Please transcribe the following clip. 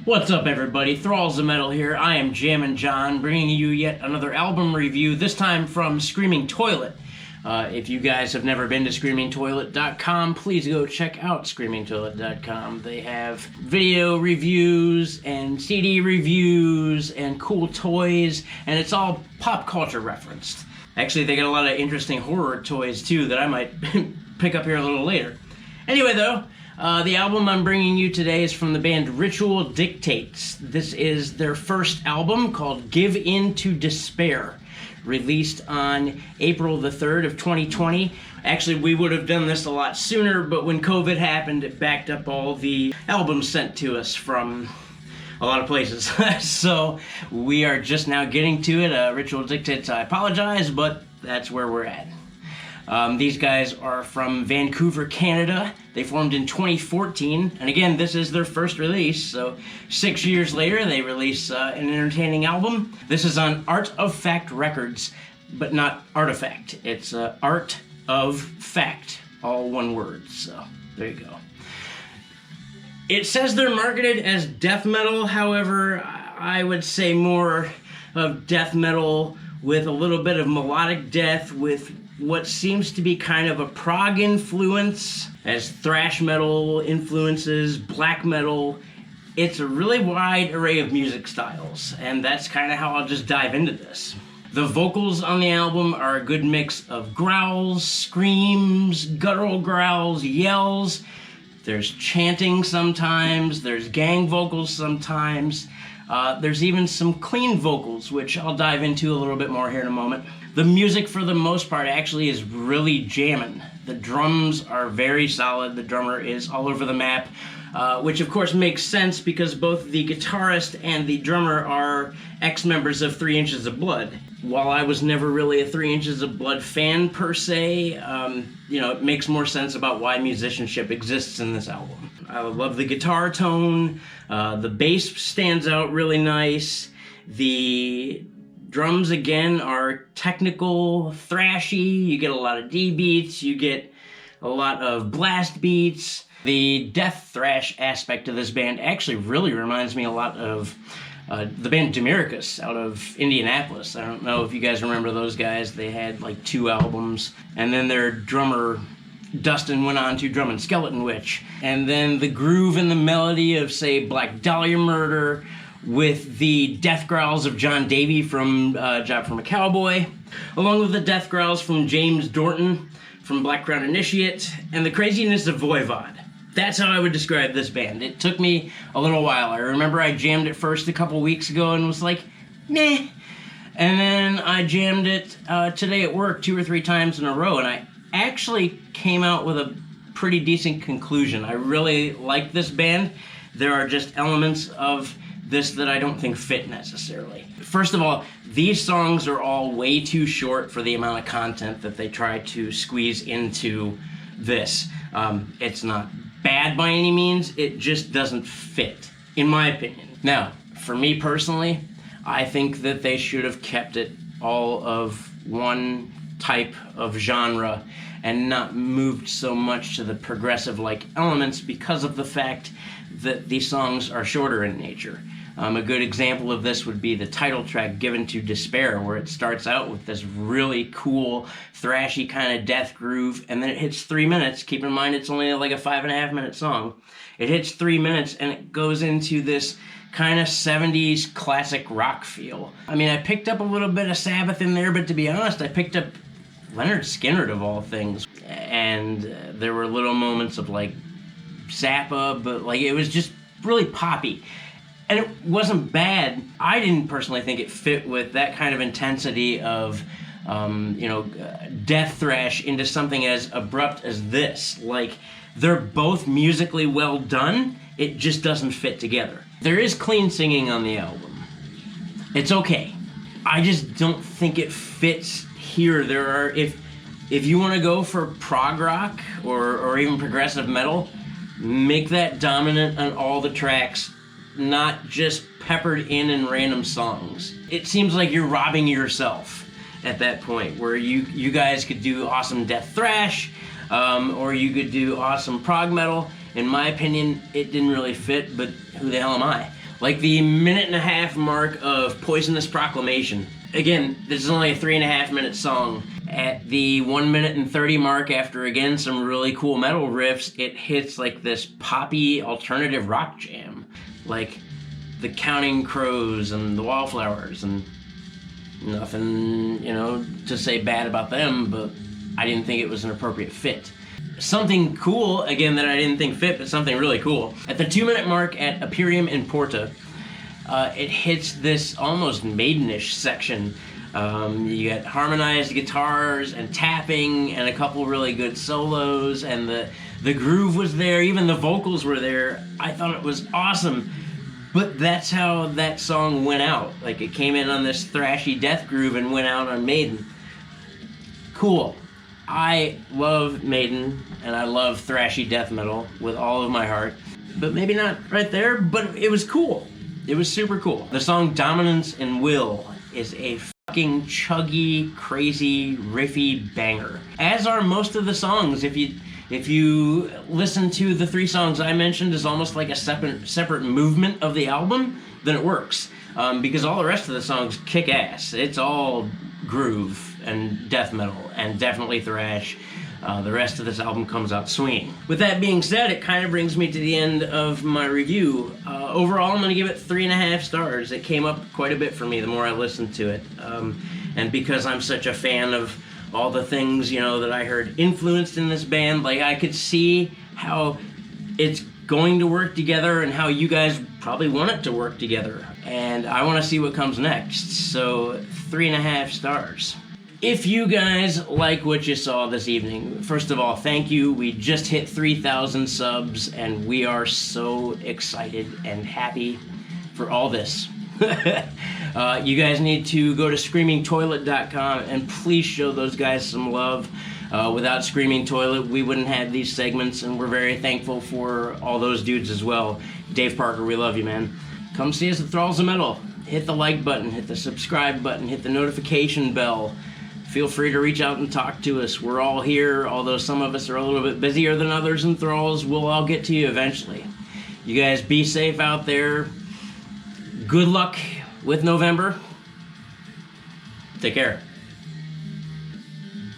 What's up, everybody? Thralls of Metal here. I am Jammin' John, bringing you yet another album review, this time from Screaming Toilet. If you guys have never been to screamingtoilet.com, please go check out screamingtoilet.com. They have video reviews and CD reviews and cool toys, and it's all pop culture referenced. Actually, they got a lot of interesting horror toys, too, that I might pick up here a little later. Anyway, though, the album I'm bringing you today is from the band Ritual Dictates. This is their first album called Give In to Despair, released on April the 3rd of 2020. Actually, we would have done this a lot sooner, but when COVID happened, it backed up all the albums sent to us from a lot of places. So we are just now getting to it. Ritual Dictates, I apologize, but that's where we're at. These guys are from Vancouver, Canada. They formed in 2014, and again, this is their first release, so 6 years later, they release an entertaining album. This is on Art of Fact Records, but not Artifact. It's Art of Fact, all one word, so there you go. It says they're marketed as death metal, however, I would say more of death metal with a little bit of melodic death with what seems to be kind of a prog influence, as thrash metal influences, black metal. It's a really wide array of music styles, and that's kind of how I'll just dive into this. The vocals on the album are a good mix of growls, screams, guttural growls, yells. There's chanting sometimes, there's gang vocals sometimes. There's even some clean vocals, which I'll dive into a little bit more here in a moment. The music, for the most part, actually is really jammin'. The drums are very solid. The drummer is all over the map, which of course makes sense because both the guitarist and the drummer are ex-members of 3 Inches of Blood. While I was never really a 3 Inches of Blood fan per se, it makes more sense about why musicianship exists in this album. I love the guitar tone. The bass stands out really nice. The drums, again, are technical, thrashy. You get a lot of D beats. You get a lot of blast beats. The death thrash aspect of this band actually really reminds me a lot of the band Demiricus out of Indianapolis. I don't know if you guys remember those guys. They had like 2 albums. And then their drummer, Dustin, went on to drum in Skeleton Witch. And then the groove and the melody of, say, Black Dahlia Murder, with the death growls of John Davey from Job from a Cowboy, along with the death growls from James Dorton from Black Crown Initiate, and the craziness of Voivod. That's how I would describe this band. It took me a little while. I remember I jammed it first a couple weeks ago and was like, meh. And then I jammed it today at work 2 or 3 times in a row, and I actually came out with a pretty decent conclusion. I really like this band. There are just elements of this that I don't think fit necessarily. First of all, these songs are all way too short for the amount of content that they try to squeeze into this. It's not bad by any means, it just doesn't fit, in my opinion. Now, for me personally, I think that they should have kept it all of one type of genre and not moved so much to the progressive-like elements because of the fact that these songs are shorter in nature. A good example of this would be the title track, Given to Despair, where it starts out with this really cool, thrashy kind of death groove, and then it hits 3 minutes. Keep in mind, it's only like a 5.5-minute song. It hits 3 minutes, and it goes into this kind of 70s classic rock feel. I mean, I picked up a little bit of Sabbath in there, but to be honest, I picked up Leonard Skinner, of all things. And there were little moments of, like, Zappa, but, like, it was just really poppy. And it wasn't bad. I didn't personally think it fit with that kind of intensity of, death thrash into something as abrupt as this. Like, they're both musically well done, it just doesn't fit together. There is clean singing on the album. It's okay. I just don't think it fits here. There are, if you want to go for prog rock or even progressive metal, make that dominant on all the tracks, not just peppered in random songs. It seems like you're robbing yourself at that point, where you guys could do awesome death thrash, or you could do awesome prog metal. In my opinion, it didn't really fit, but who the hell am I? Like the 1.5-minute mark of Poisonous Proclamation. Again, this is only a 3.5-minute song. At the 1 minute and 30 mark, after again some really cool metal riffs, it hits like this poppy alternative rock jam. Like the Counting Crows and the Wallflowers, and nothing, to say bad about them, but I didn't think it was an appropriate fit. Something cool, again, that I didn't think fit, but something really cool. At the 2-minute mark at Imperium in Porta, it hits this almost maidenish section. You get harmonized guitars and tapping and a couple really good solos, and the groove was there, even the vocals were there. I thought it was awesome. But that's how that song went out. Like, it came in on this thrashy death groove and went out on Maiden. Cool. I love Maiden, and I love thrashy death metal with all of my heart. But maybe not right there, but it was cool. It was super cool. The song Dominance and Will is a fucking chuggy, crazy, riffy banger. As are most of the songs. If you listen to the 3 songs I mentioned as almost like a separate movement of the album, then it works. Because all the rest of the songs kick ass. It's all groove and death metal, and definitely thrash. The rest of this album comes out swinging. With that being said, it kind of brings me to the end of my review. Overall, I'm going to give it 3.5 stars. It came up quite a bit for me the more I listened to it. And because I'm such a fan of all the things, that I heard influenced in this band, like, I could see how it's going to work together and how you guys probably want it to work together. And I want to see what comes next. So 3.5 stars. If you guys like what you saw this evening, first of all, thank you. We just hit 3,000 subs, and we are so excited and happy for all this. You guys need to go to screamingtoilet.com and please show those guys some love. Without Screaming Toilet, we wouldn't have these segments, and we're very thankful for all those dudes as well. Dave Parker, we love you, man. Come see us at Thralls of Metal. Hit the like button, hit the subscribe button, hit the notification bell. Feel free to reach out and talk to us. We're all here, although some of us are a little bit busier than others in Thralls. We'll all get to you eventually. You guys be safe out there. Good luck with November. Take care.